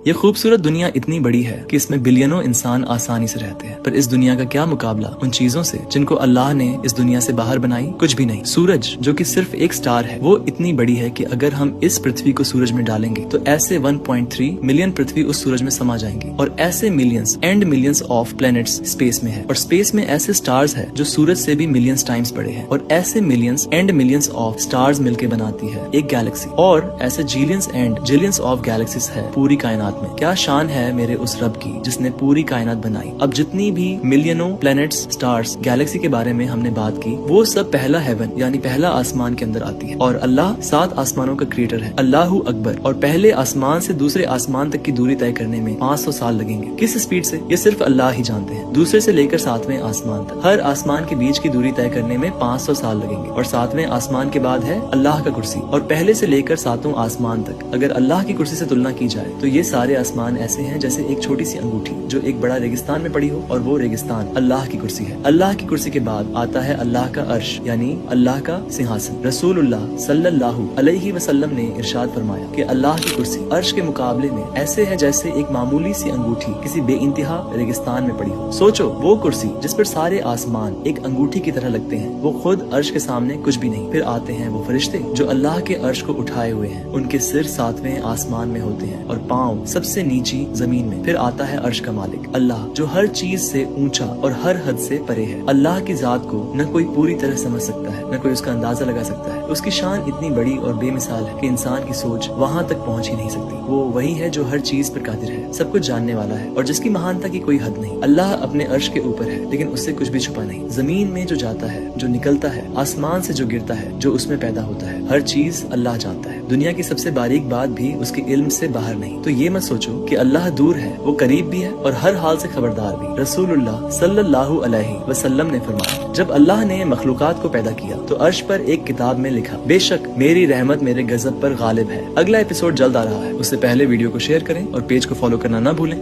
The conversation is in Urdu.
یہ خوبصورت دنیا اتنی بڑی ہے کہ اس میں بلینوں انسان آسانی سے رہتے ہیں، پر اس دنیا کا کیا مقابلہ ان چیزوں سے جن کو اللہ نے اس دنیا سے باہر بنائی؟ کچھ بھی نہیں۔ سورج جو کہ صرف ایک سٹار ہے، وہ اتنی بڑی ہے کہ اگر ہم اس پرتھوی کو سورج میں ڈالیں گے تو ایسے 1.3 ملین پرتھوی اس سورج میں سما جائیں گی، اور ایسے millions and millions of planets space میں ہے، اور اسپیس میں ایسے سٹارز ہے جو سورج سے بھی ملینز ٹائمز بڑے ہیں، اور ایسے millions and millions of stars مل کے بناتی ہے ایک گیلیکسی، اور ایسے جیلینز اینڈ جیلینز آف گیلیکسیز ہے پوری کائنات میں۔ کیا شان ہے میرے اس رب کی جس نے پوری کائنات بنائی۔ اب جتنی بھی ملینوں پلینٹس، سٹارز، گیلیکسی کے بارے میں ہم نے بات کی، وہ سب پہلا ہیون یعنی پہلا آسمان کے اندر آتی ہے، اور اللہ 7 آسمانوں کا کریٹر ہے، اللہ اکبر، اور پہلے آسمان سے دوسرے آسمان تک کی دوری طے کرنے میں 500 سال لگیں گے۔ کس سپیڈ سے؟ یہ صرف اللہ ہی جانتے ہیں۔ دوسرے سے لے کر 7ویں آسمان تک ہر آسمان کے بیچ کی دوری طے کرنے میں 500 سال لگیں گے، اور 7ویں آسمان کے بعد ہے اللہ کا کرسی، اور پہلے سے لے کر 7واں آسمان تک اگر اللہ کی کرسی سے تلنا کی جائے تو یہ سارے آسمان ایسے ہیں جیسے ایک چھوٹی سی انگوٹھی جو ایک بڑا ریگستان میں پڑی ہو، اور وہ ریگستان اللہ کی کرسی ہے۔ اللہ کی کرسی کے بعد آتا ہے اللہ کا عرش یعنی اللہ کا سنہاسن۔ رسول اللہ صلی اللہ علیہ وسلم نے ارشاد فرمایا کہ اللہ کی کرسی عرش کے مقابلے میں ایسے ہے جیسے ایک معمولی سی انگوٹھی کسی بے انتہا ریگستان میں پڑی ہو۔ سوچو، وہ کرسی جس پر سارے آسمان ایک انگوٹھی کی طرح لگتے ہیں، وہ خود عرش کے سامنے کچھ بھی نہیں۔ پھر آتے ہیں وہ فرشتے جو اللہ کے عرش کو اٹھائے ہوئے ہیں، ان کے سر 7ویں آسمان میں ہوتے ہیں اور پاؤں سب سے نیچی زمین میں۔ پھر آتا ہے عرش کا مالک اللہ جو ہر چیز سے اونچا اور ہر حد سے پرے ہے۔ اللہ کی ذات کو نہ کوئی پوری طرح سمجھ سکتا ہے، نہ کوئی اس کا اندازہ لگا سکتا ہے۔ اس کی شان اتنی بڑی اور بے مثال ہے کہ انسان کی سوچ وہاں تک پہنچ ہی نہیں سکتی۔ وہ وہی ہے جو ہر چیز پر قادر ہے، سب کچھ جاننے والا ہے، اور جس کی مہانتا کی کوئی حد نہیں۔ اللہ اپنے عرش کے اوپر ہے لیکن اس سے کچھ بھی چھپا نہیں۔ زمین میں جو جاتا ہے، جو نکلتا ہے، آسمان سے جو گرتا ہے، جو اس میں پیدا ہوتا ہے، ہر چیز اللہ جانتا ہے۔ دنیا کی سب سے باریک بات بھی اس کے علم سے باہر نہیں۔ تو یہ مت سوچو کہ اللہ دور ہے، وہ قریب بھی ہے اور ہر حال سے خبردار بھی۔ رسول اللہ صلی اللہ علیہ وسلم نے فرمایا، جب اللہ نے مخلوقات کو پیدا کیا تو عرش پر ایک کتاب میں لکھا، بے شک میری رحمت میرے غضب پر غالب ہے۔ اگلا ایپیسوڈ جلد آ رہا ہے، اس سے پہلے ویڈیو کو شیئر کریں اور پیج کو فالو کرنا نہ بھولیں۔